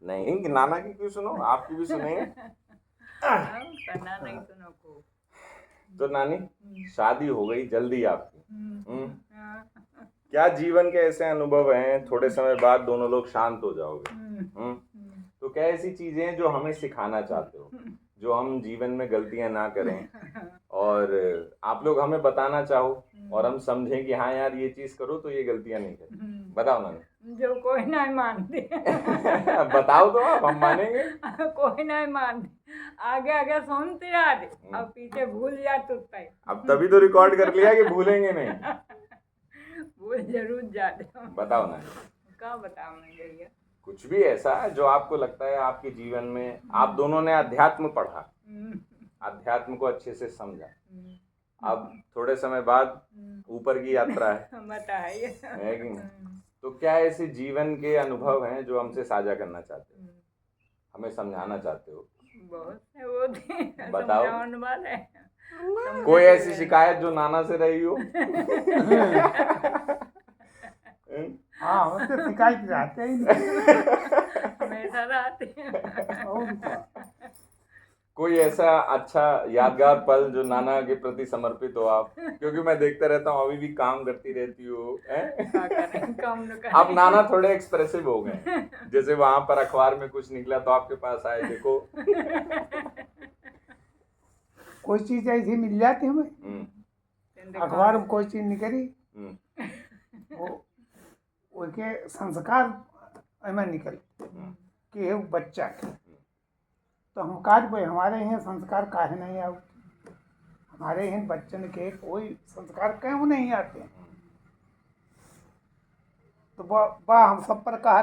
नहीं, कि नाना की क्यों सुनो, आपकी भी सुनेंगे। करना नहीं सुनो को। तो नानी, शादी हो गई जल्दी आपकी। हाँ। क्या जीवन के ऐसे अनुभव हैं, थोड़े समय बाद दोनों लोग शांत हो जाओगे। तो क्या ऐसी चीजें हैं जो हमें सिखाना चाहते हो, जो हम जीवन में गलतियां ना करें और आप लोग हमें बताना चाहो और हम समझें कि हाँ यार ये चीज करो तो ये गलतियां नहीं करें। बताओ नानी। जो कोई नहीं मानते। बताओ तो आप, हम मानेंगे। कोई नहीं मानते, आगे आगे सुनते यार, अब पीछे भूल जा तो अब तभी तो रिकॉर्ड कर लिया कि भूलेंगे नहीं। भूल जरूर जाते। बताओ ना, क्या बताओ मैं भैया। कुछ भी ऐसा जो आपको लगता है आपके जीवन में, आप दोनों ने अध्यात्म पढ़ा, अध्यात्म को अच्छे से समझा, अब थोड़े समय बाद ऊपर की यात्रा है बताइए। है कि नहीं? तो क्या ऐसे जीवन के अनुभव हैं जो हमसे साझा करना चाहते हो, हमें समझाना चाहते हो? बहुत है वो थे, बताओ। समझाने वाले। कोई ऐसी शिकायत जो नाना से रही हो? हाँ, हम तो शिकायत रहते ही नहीं। हमेशा रहते हैं। और क्या। कोई ऐसा अच्छा यादगार पल जो नाना के प्रति समर्पित हो आप, क्योंकि मैं देखता रहता हूँ अभी भी काम करती रहती हो, क्या करें, काम न करें। अब नाना थोड़े एक्सप्रेसिव हो गए, जैसे वहां पर अखबार में कुछ निकला तो आपके पास आए, देखो। कोई चीज ऐसी मिल जाती हमें, अखबार में कोई चीज निकली, वो उनके संस्कार हमें निकल कि ये बच्चा के, तो हम काज भाई हमारे यहाँ संस्कार काहे नहीं आउ, हमारे यहाँ बच्चन के कोई संस्कार क्यों नहीं आते। तो बा हम सब पर कहा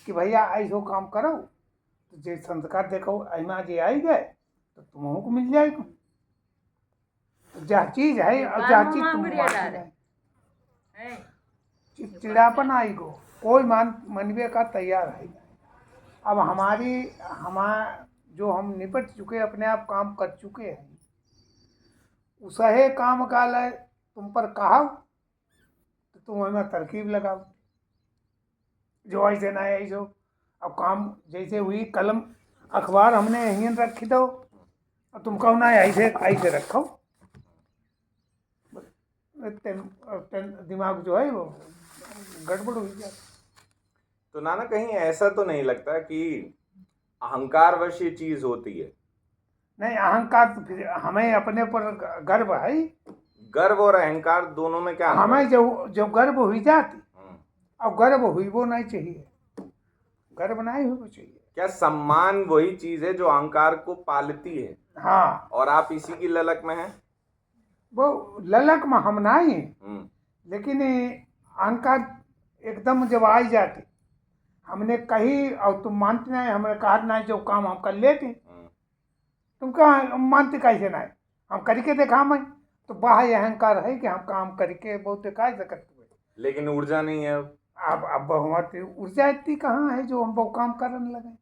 कि भैया ऐसो काम करो, तो जे संस्कार देखो ऐमा जे आई गए तो तुम्हों को मिल जाएगा, तो जह चीज है और जह चीज तुम चिड़चिड़ापन आई गो, कोई मनवे का तैयार है। अब जो हम निपट चुके, अपने आप काम कर चुके हैं, उसहे काम का लय तुम पर कहा तो तुम हमें तरकीब लगाओ, जो ऐसे ना ऐसो। अब काम जैसे हुई कलम अखबार हमने यहीं रखी दो, और तुम कहो ना ऐसे ऐसे रखो, दिमाग जो है वो गड़बड़ हो जाए। तो नाना कहीं ऐसा तो नहीं लगता कि अहंकारवश ये चीज होती है? नहीं, अहंकार तो फिर हमें अपने पर गर्व है। गर्व और अहंकार दोनों में क्या अंतर है? हमें जो गर्व हुई जाती, अब गर्व हुई वो नहीं चाहिए, गर्व नहीं हुई वो चाहिए। क्या सम्मान वही चीज है जो अहंकार को पालती है? हाँ, और आप इसी की ललक में हैं? वो ललक में हम नहीं है, लेकिन अहंकार एकदम जब आई जाती, हमने कही और तुम मानते नहीं, हमने कहा नहीं जो काम हम कर लेते, तुम कहा मानते कैसे नहीं, हम करके देखा मैं, तो बाह्य अहंकार है कि हम काम करके बहुत काय से करते हुए, लेकिन ऊर्जा नहीं है। अब हमारी ऊर्जा इतनी कहाँ है जो हम वो काम करने लगे।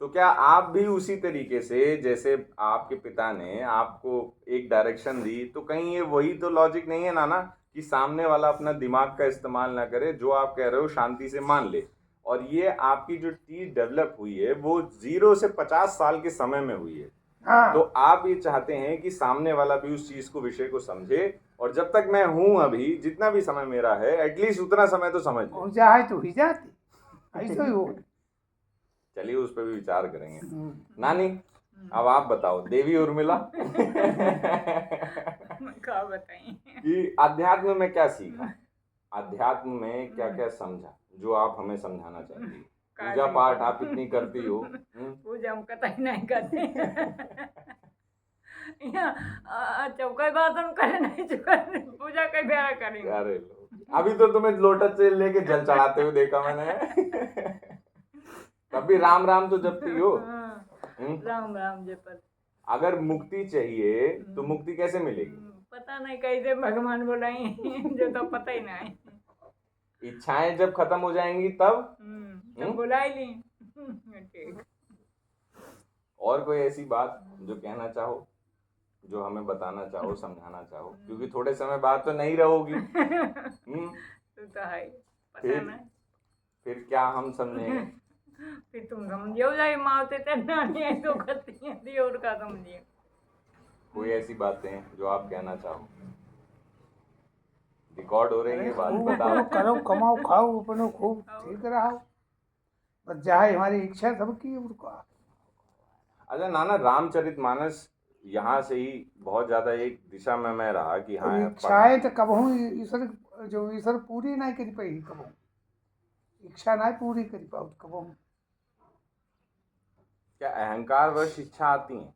तो क्या आप भी उसी तरीके से, जैसे आपके पिता ने आपको एक डायरेक्शन दी, तो कहीं ये वही तो लॉजिक नहीं है नाना कि सामने वाला अपना दिमाग का इस्तेमाल ना करे, जो आप कह रहे हो शांति से मान ले, और ये आपकी जो चीज डेवलप हुई है वो 0 से 50 साल के समय में हुई है। हाँ। तो आप ये चाहते हैं कि सामने वाला भी उस चीज को, विषय को समझे, और जब तक मैं हूं, अभी जितना भी समय मेरा है, एटलीस्ट उतना समय तो समझ ले। ऊर्जा है तो ही जाती, ऐसा ही हो। चलिए उस पर भी विचार करेंगे। नानी, अब आप बताओ, देवी उर्मिला, क्या बताएं कि अध्यात्म में क्या सीखा, अध्यात्म में क्या क्या समझा जो आप हमें समझाना चाहती है? पूजा पाठ आप इतनी करती हो। पूजा हम कतई नहीं करते। चौका बासन करे नहीं चुके, पूजा कई बेरा करेंगे। अरे अभी तो तुम्हें लोटा से लेके जल चढ़ाते हुए देखा मैंने। तब भी राम राम तो जपती हो। राम राम जपत। अगर मुक्ति चाहिए तो मुक्ति कैसे मिलेगी? पता नहीं कैसे भगवान बोलाई, जो तो पता ही नहीं। इच्छाएं जब खत्म हो जाएंगी तब बुलाई ली। ठीक। और कोई ऐसी बात जो कहना चाहो, जो हमें बताना चाहो, समझाना चाहो, क्योंकि थोड़े समय बाद तो नहीं रहोगी। तो है, पता नहीं। फिर क्या हम समझेंगे? फिर तुम समझियो जाए मावते ते नानी ऐसो करती हैं दी और का समझिए। कोई ऐसी बातें जो आप कहना चाहो? रिकॉर्ड हो रही अरे है बात, खूब बताओ। अपनो करो, कमाओ, खाओ, अपनो खूब ठीक रहो, बस जाए हमारी इच्छा सबकी उनका। अच्छा नाना, रामचरितमानस यहाँ से ही बहुत ज्यादा एक दिशा में मैं रहा कि हाँ तो यार, इच्छाएं तो कबहू ईश्वर, जो ईश्वर पूरी नहीं करी पाई कबहू, इच्छा नहीं पूरी करी पाओ कबहू। क्या अहंकार वश इच्छा आती है?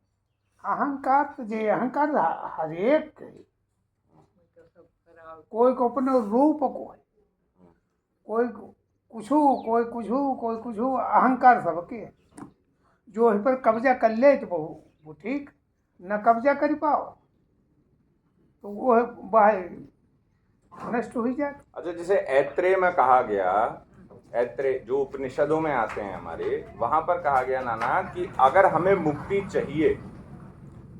अहंकार तो जे अहंकार हर एक के, तो सब कराओ। कोई को अपने रूप को है, कोई कुछू, कोई कुछू, कोई कुछू, अहंकार सबके है। जो इस पर कब्जा कर ले तो वो ठीक, न कब्जा कर पाओ तो वो है बाहर नष्ट हो जाए। अच्छा, जैसे ऐत्रेय में कहा गया, ऐत्रेय जो उपनिषदों में आते हैं हमारे, वहां पर कहा गया नाना कि अगर हमें मुक्ति चाहिए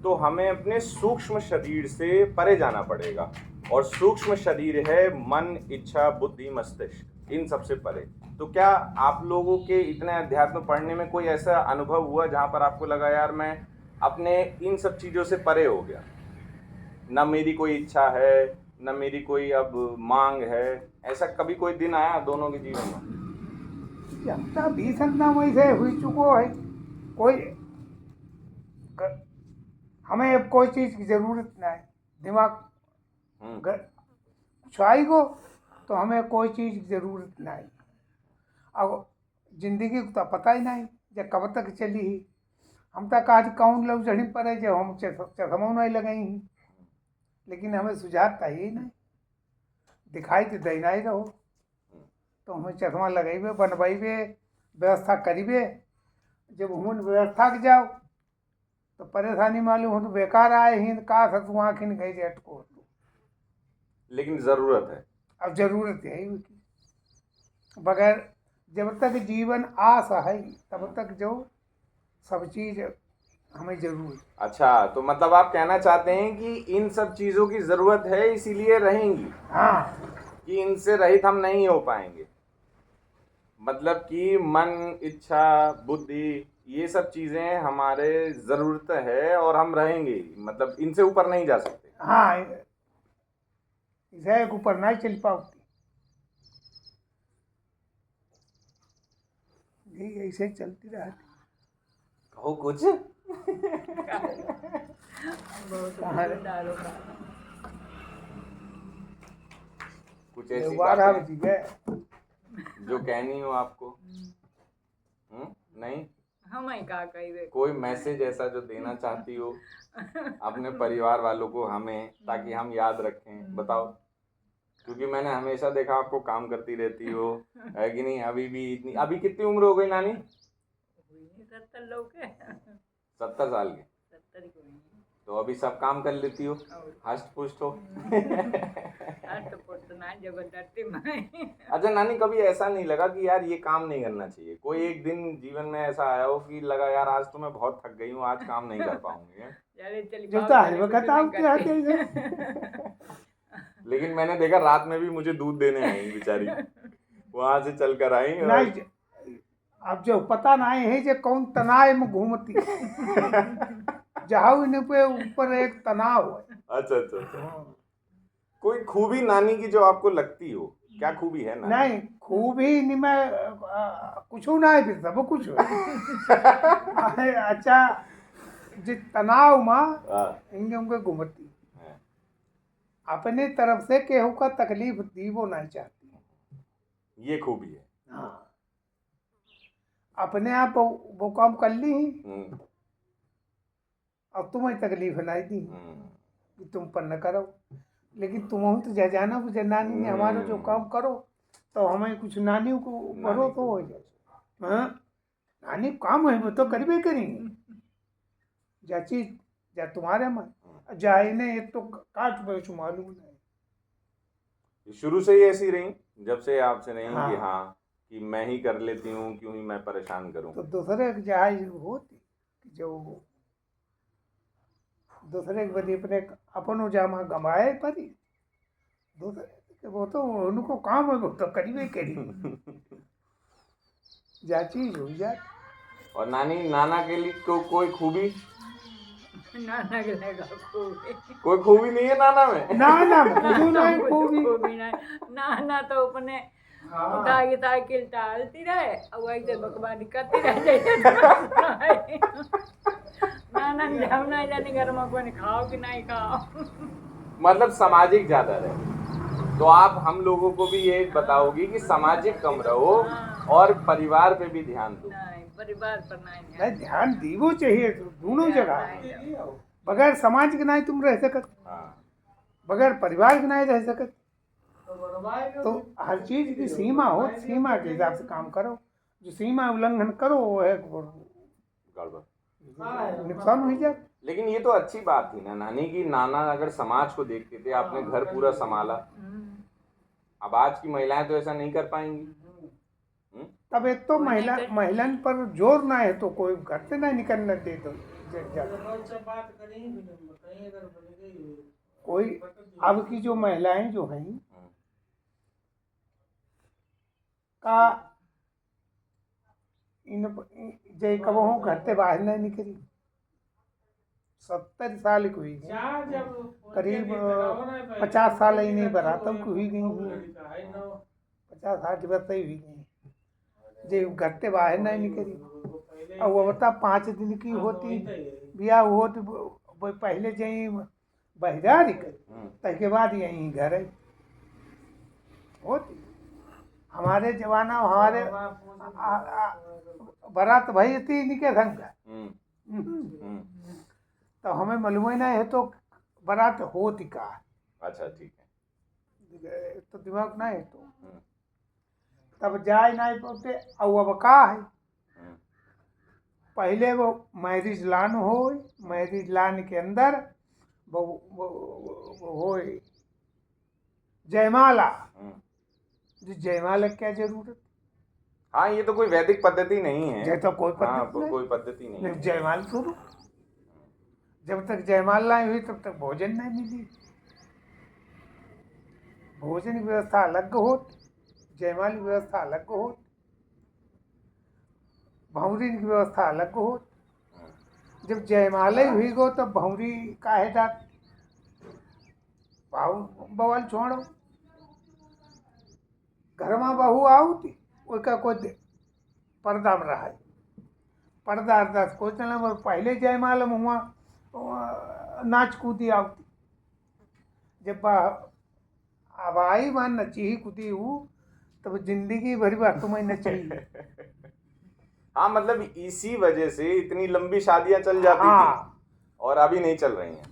तो हमें अपने सूक्ष्म शरीर से परे जाना पड़ेगा, और सूक्ष्म शरीर है मन, इच्छा, बुद्धि, मस्तिष्क, इन सबसे परे। तो क्या आप लोगों के इतने अध्यात्म पढ़ने में कोई ऐसा अनुभव हुआ जहां पर आपको लगा यार मैं अपने इन सब चीजों से परे हो गया, न मेरी कोई इच्छा है, न मेरी कोई अब मांग है? ऐसा कभी कोई दिन आया दोनों के जीवन में? जनता भीषण नाम ऐसे हुई चुको है। कोई हमें अब कोई चीज की जरूरत नहीं, दिमाग कुछ आई को तो हमें कोई चीज की जरूरत नहीं। अब जिंदगी को तो पता ही नहीं जब कब तक चली ही। हम तक आज कौन लोग जड़ी पर है जब हम चश्मा नहीं लगाई ही, लेकिन हमें सुझाता ही नहीं, दिखाई तो देना ही रहो, तो हमें चश्मा लगाइबे, बनवाइबे, व्यवस्था करीबे। जब हम व्यवस्था के जाओ तो परेशानी मालूम हो तो बेकार आए ही का तू आँखिन गई जेट को। लेकिन जरूरत है। अब जरूरत है ही उसकी, बगैर जब तक जीवन आस है तब तक जो सब चीज हमें जरूर। अच्छा, तो मतलब आप कहना चाहते हैं कि इन सब चीजों की जरूरत है इसीलिए रहेंगी, हाँ, कि इनसे रहित हम नहीं हो पाएंगे। मतलब कि मन, इच्छा, बुद्धि, ये सब चीजें हमारे जरूरत है और हम रहेंगे, मतलब इनसे ऊपर नहीं जा सकते। हाँ, इसे ऊपर नहीं चल पाती, ये ऐसे चलती रहती। कहो कुछ। बहुत कहाँ रे? दारू का कुछ ऐसी व्यवहार बातें जी गए जो कहनी हो आपको? नहीं? हम ही का कही कोई मैसेज ऐसा जो देना चाहती हो अपने परिवार वालों को, हमें, ताकि हम याद रखें, बताओ। क्योंकि मैंने हमेशा देखा आपको काम करती रहती हो, है कि नहीं? अभी भी इतनी, अभी कितनी उम्र हो गई नानी? 70 लोग के 70 साल के? 70 को नहीं तो अभी सब काम कर लेती हो, और हष्ट पुष्ट हो। तो पुतना जबरदस्ती में। अच्छा नानी, कभी ऐसा नहीं लगा कि यार ये काम नहीं करना चाहिए? कोई एक दिन जीवन में ऐसा आया हो कि लगा यार आज तो मैं बहुत थक गई हूँ, आज काम नहीं कर पाऊंगी? जो तो हलवा बताओ आते लेकिन मैंने देखा रात में भी मुझे दूध देने आई बेचारी, वहां से चल कर आई। नहीं, अब जो पता नहीं है जो कौन तनाव में घूमती जहां इन पे ऊपर एक तनाव है। अच्छा अच्छा अच्छा। कोई खूबी नानी की जो आपको लगती हो, क्या खूबी है नानी? नहीं, खूब ही नहीं, मैं कुछ नहीं, फिर सब कुछ अच्छा, जो तनाव में इनके उनके घूमती, अपने तरफ से केहू का तकलीफ दी वो नहीं चाहती, ये खूबी है। हाँ, अपने आप वो काम कर ली ही, अब तुम्हें तकलीफ नहीं दी कि तुम पर न करो, लेकिन तुम तो जाना नानी ने हमारा जो काम करो तो हमें कुछ नानी को करो तो हो जाए। हाँ, नानी काम है वो तो करबे करेंगे, जा चीज जा तुम्हारे में जाए ने तो काट बैठ मालूम नहीं। शुरू से ही ऐसी रही, जब से आपसे नहीं? हाँ। कि हाँ कि मैं ही कर लेती हूँ, क्यों ही मैं परेशान करूँ? तो दूसरे की जहाज होती जो दूसरे के बदले अपने अपन जामा गमाए परी, दूसरे वो तो उनको काम है वो तो करीबे करी। जा चीज हो जाए। और नाना के लिए कोई खूबी, नाना के लगा खूबी, कोई खूबी नहीं है नाना में? ना कुछ नहीं खूबी। खूबी नहीं, नाना तो अपने उठा के साइकिल टालती रहे और वैसे बकवादी करती रह जाए। नाना ने हम नहीं जाने घर में कोई खाओ कि नहीं खाओ। मतलब सामाजिक ज्यादा रहे। तो आप हम लोगों को भी ये बताओगी कि सामाजिक कम रहो और परिवार पे भी ध्यान दो। नहीं, परिवार पर नहीं नहीं ध्यान दीवो चाहिए तो दोनों जगह। बगैर समाज के नहीं तुम रह सकत, हाँ, बगैर परिवार के नहीं रह सकत। तो हर चीज की सीमा हो, सीमा के हिसाब से काम करो। जो सीमा उल्लंघन करो वो है गड़बड़। नुकसान हो जाए। लेकिन ये तो अच्छी बात थी ना नानी की, नाना अगर समाज को देखते थे, आपने घर पूरा संभाला। अब आज की महिलाएं तो ऐसा नहीं कर पाएंगी। तब एक तो महिलन पर जोर ना है तो कोई घर से नहीं निकलने दे दो। कोई अब की जो महिलाएं जो हैं का इन जय कबहू घर से बाहर नहीं निकली। 70 साल की हुई गई, करीब 50 साल ही नहीं बरातों की हुई गई, 50-60 वर्ष ही हुई गई जे घर से बाहर नहीं निकली। और वो बता 5 दिन की होती ब्याह हो तो पहले जही बहिरा निकल, तके बाद यहीं घर है होती। हमारे जमाना हमारे बारात भई थी इनके संग, तो हमें मालूम ही नहीं है तो बारात होती का। अच्छा ठीक है। तो दिमाग नहीं है तो तब जाए नहीं पाते। और अब का है पहले वो मैरिज लान हो, मैरिज लान के अंदर वो हो जयमाला। जयमाला क्या जरूरत? हाँ, ये तो कोई वैदिक पद्धति नहीं है। ये तो कोई पद्धति हाँ, नहीं। कोई पद्धति नहीं है। जयमाल शुरू, जब तक जयमाल नहीं हुई तब तक भोजन नहीं मिली। भोजन की व्यवस्था अलग होत, जयमाल की व्यवस्था अलग होत, भौरी की व्यवस्था अलग होत। जब जयमाल ही हुई गो तब भौरी काहे जात बवाल छोड़ो। घर में बहू आउती उसका कोई पर्दा में रहा, पर्दा अर्दा कोई चला। पहले जयमाल में हुआ नाच कूदी आती। जब अब आई वहाँ नची ही कूदी हूँ तब जिंदगी भर बार तुम्हें नची। हाँ, मतलब इसी वजह से इतनी लंबी शादियां चल जाती थी और अभी नहीं चल रही हैं।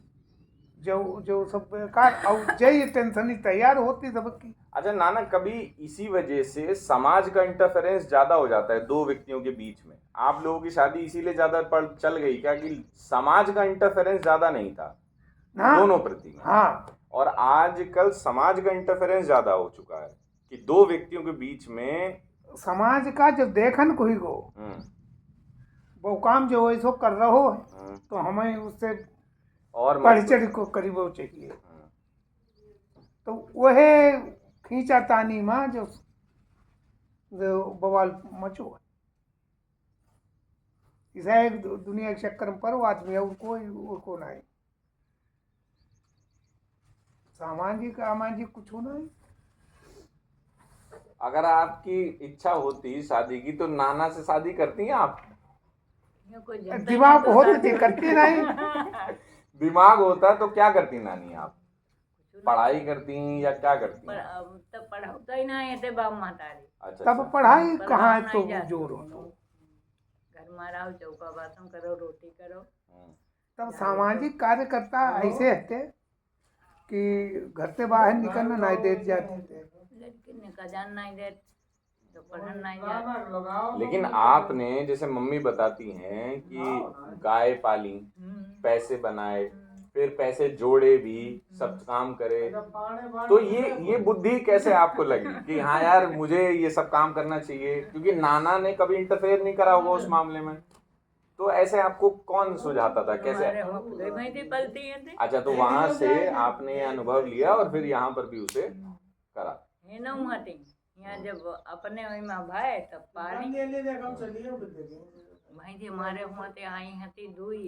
जो सब बेकार और जय टेंशन ही तैयार होती सबकी। अच्छा नाना, कभी इसी वजह से समाज का इंटरफेरेंस ज्यादा हो जाता है दो व्यक्तियों के बीच में। आप लोगों की शादी इसीलिए ज्यादा चल गई क्या कि समाज का इंटरफेरेंस ज्यादा नहीं था? हाँ, दोनों प्रति में। हाँ। और आजकल समाज का इंटरफेरेंस ज्यादा हो चुका है कि दो व्यक्तियों के बीच में समाज का जो देखन कोई गो वो काम जो ऐसो कर रहो है तो हमें उससे और बढ़ चढ़ को करीब चाहिए। तो वह खींचा तानी माँ जो बवाल मचो है। इसा एक दुनिया के चक्कर में परो आदमी है उनको नहीं सामाजिक सामाजिक कुछ नहीं। अगर आपकी इच्छा होती शादी की तो नाना से शादी करती हैं आप? दिमाग हो तो करती नहीं। दिमाग होता तो क्या करती नानी आप? पढ़ाई करती या क्या करती? तब पढ़ाता ही नहीं है बाप मातारी। अच्छा, तब पढ़ाई कहाँ है तो जोर हो तो घर में रहो, चौका बासन करो, रोटी करो। तब सामाजिक कार्यकर्ता ऐसे हते कि घर से बाहर निकलना नहीं देते जाते थे। लेकिन निकल जान नहीं देते तो पढ़न नहीं जाते। लेकिन आपने जैसे मम्मी बताती हैं कि गाय पाली, पैसे बनाए, फिर पैसे जोड़े भी, सब काम करे, तो ये बुद्धि कैसे आपको लगी कि हाँ यार मुझे ये सब काम करना चाहिए? क्योंकि नाना ने कभी इंटरफेयर नहीं करा होगा उस मामले में, तो ऐसे आपको कौन सुझाता था कैसे? अच्छा, तो वहां से आपने ये अनुभव लिया और फिर यहाँ पर भी उसे करा। यहाँ जब अपने वही में भाई तब पानी भाई जी हमारे हुआ ते आई हती दुई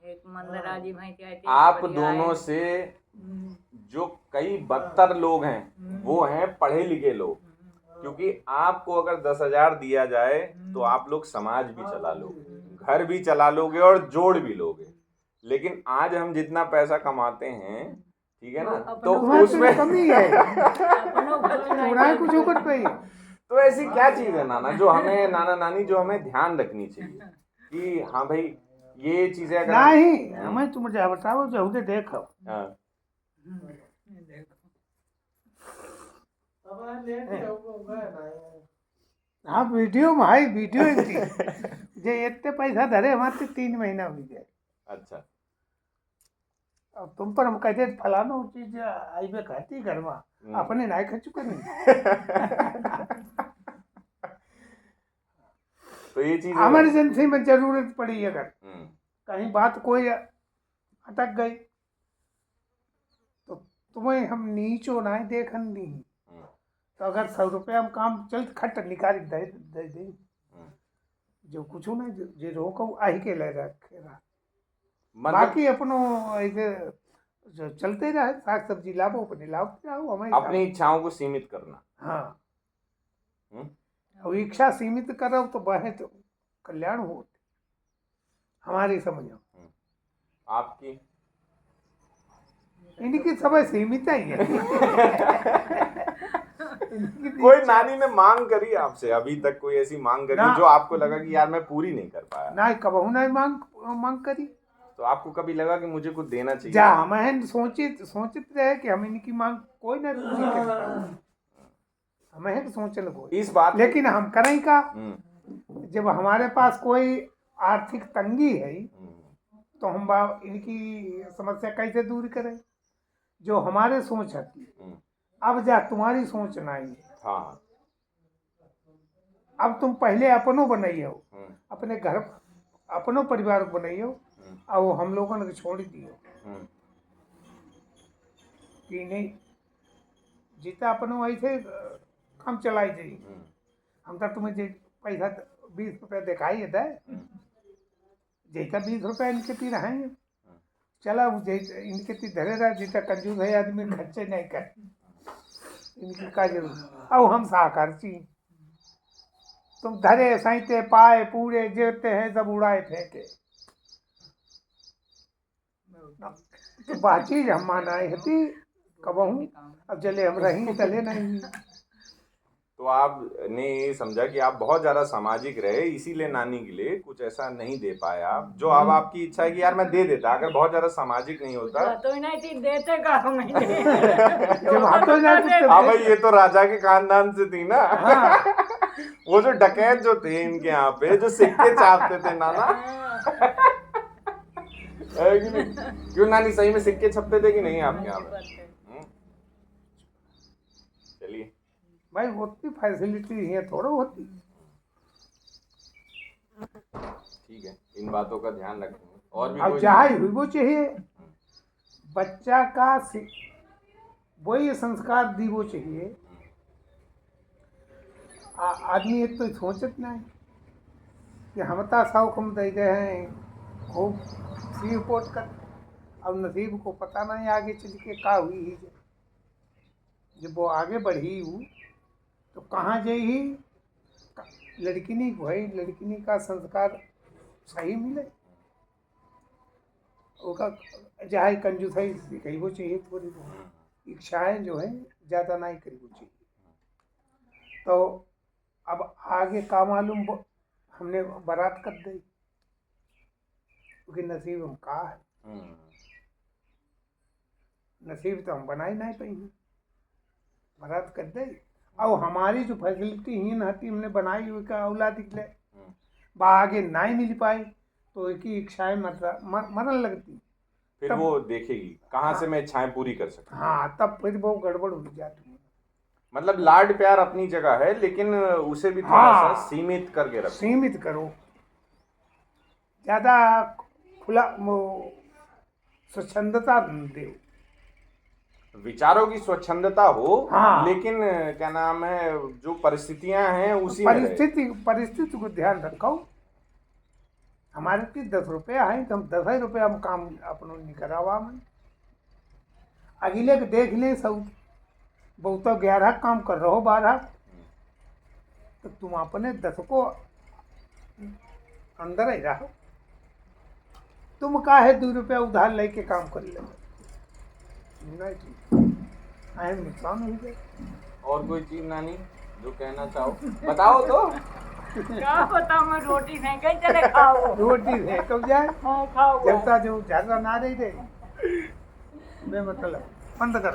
एक मंदराजी भाई ते आई थी आप दोनों से जो कई बदतर लोग हैं वो हैं पढ़े लिखे लोग, क्योंकि आपको अगर 10,000 दिया जाए तो आप लोग समाज भी चला लोगे, घर भी चला लोगे और जोड़ भी लोगे। लेकिन आज हम जितना पैसा कमाते हैं, ठीक है ना, तो उसमें कमी है कुछ कुछ पे तो ऐसी क्या चीज है नाना जो हमें नाना नानी जो हमें ध्यान रखनी चाहिए कि हाँ भाई ये चीजें अगर नहीं हमें तुम मुझे बताओ जो उसे देखो हाँ हाँ वीडियो भाई वीडियो जे इतने पैसा धरे हमारे 3 महीना हो गया। अच्छा अब तुम पर हम कहते फलानो चीज आई बे खाती घर में अपने नहीं खा चुके नहीं तो ये चीज इमरजेंसी में जरूरत पड़ी अगर कहीं बात कोई अटक गई तो तुम्हें हम नीचो नहीं देखन दी, तो अगर 100 रुपया हम काम चल खट निकाल दे दे दे जो कुछ ना जे रोको आई के ले रखेगा बाकी अपनो ऐसे जो चलते रहे साग सब्जी लाभो अपने लाभते रहो हमें अपनी इच्छाओं को सीमित करना। हाँ और इच्छा सीमित करो तो बहे तो कल्याण हो हमारी समझो। आपकी इनकी समय सीमित ही है कोई नानी ने मांग करी आपसे अभी तक, कोई ऐसी मांग करी जो आपको लगा कि यार मैं पूरी नहीं कर पाया? ना कबहू नहीं मांग करी। तो आपको कभी लगा कि मुझे कुछ देना चाहिए? जा हमें सोचित रहे कि हम इनकी मांग कोई ना पूरी कर, हमें सोचल कोई इस बात लेकिन हम करें का जब हमारे पास कोई आर्थिक तंगी है तो हम इनकी समस्या कैसे दूर करें? जो हमारे सोच है अब जा तुम्हारी सोच नहीं। हाँ अब तुम पहले अपनों बनाइयो अपने घर अपनों परिवार को बनाइयो और हम लोगों ने छोड़ दियो कि नहीं जितना अपनों ऐसे काम चलाई जाइए। हम तो तुम्हें पैसा 20 रुपया दिखाई है जैसा 20 रुपया इनके पी रहे हैं चला इनके पी धरे रहा जितना कंजूस है आदमी खर्चे नहीं कर इनकी का जरूर अब हम साखर्ची तुम धरे सहिते पाए पूरे जेते हैं सब उड़ाए फेंके तो बातचीत हम मानाए हती कबहू अब चले हम रही चले नहीं। तो आपने ये समझा कि आप बहुत ज्यादा सामाजिक रहे इसीलिए नानी के लिए कुछ ऐसा नहीं दे पाए आप, जो अब आपकी इच्छा है कि यार मैं दे देता अगर बहुत ज्यादा सामाजिक नहीं होता तो नहीं देते का हाँ भाई ये तो राजा के खानदान से थी ना। वो जो डकैत जो थे इनके यहाँ पे जो सिक्के छापते थे नाना क्यों नानी सही में सिक्के छपते थे कि नहीं आपके यहाँ पे? चलिए भाई उतनी फैसिलिटी है थोड़ा होती। ठीक है इन बातों का ध्यान रखेंगे। और भी अब चाहे हुई वो चाहिए बच्चा का वही संस्कार दी वो चाहिए। आदमी एक तो सोचत नहीं कि हम तो शौक हम दे गए हैं खूब सी रिपोर्ट कर अब नसीब को पता नहीं आगे चल के का हुई ही जब वो आगे बढ़ी हूँ तो कहाँ जाई लड़किनी भाई लड़किनी का संस्कार सही मिले उसका चाहे कंजूसाई कहीं वो चाहिए थोड़ी बहुत इच्छाएं जो है ज़्यादा नहीं करी वो चाहिए। तो अब आगे का मालूम हमने बारात कर दी क्योंकि नसीब हम का है नसीब तो हम बनाई नहीं पाई बारात कर दी और हमारी जो फैसिलिटी ही नती हमने बनाई हुई का औलाद निकले आगे नहीं मिल पाई तो एक ही इच्छाएं मरन लगती फिर वो देखेगी कहाँ से मैं इच्छाएं पूरी कर सकता। हाँ तब फिर वो गड़बड़ हो जाती है। मतलब लाड प्यार अपनी जगह है लेकिन उसे भी थोड़ा सा सीमित करके रखो। सीमित करो ज्यादा खुला स्वच्छंदता दो विचारों की स्वच्छंदता हो, हाँ। लेकिन क्या नाम है, जो परिस्थितियां हैं उसी में रहे। परिस्थिति को ध्यान रखो। हमारे के 10 रुपया है तो हम 10 ही रुपया हम काम अपनो नहीं करावा मन। अगले के देख ले सब बहुत 11 काम कर रहो 12, तो तुम अपने 10 को अंदर ही रहो। तुम काहे 2 रुपया उधार लेके काम कर ले, नहीं आए नुकसान हो जाए। और कोई चीज नानी जो कहना चाहो बताओ तो। क्या बताऊं, मैं रोटी नहीं गई, चले खाओ। रोटी है कब जाए, हाँ खाओ। जलता जो ज्यादा ना रही रे मैं मतलब बंद कर।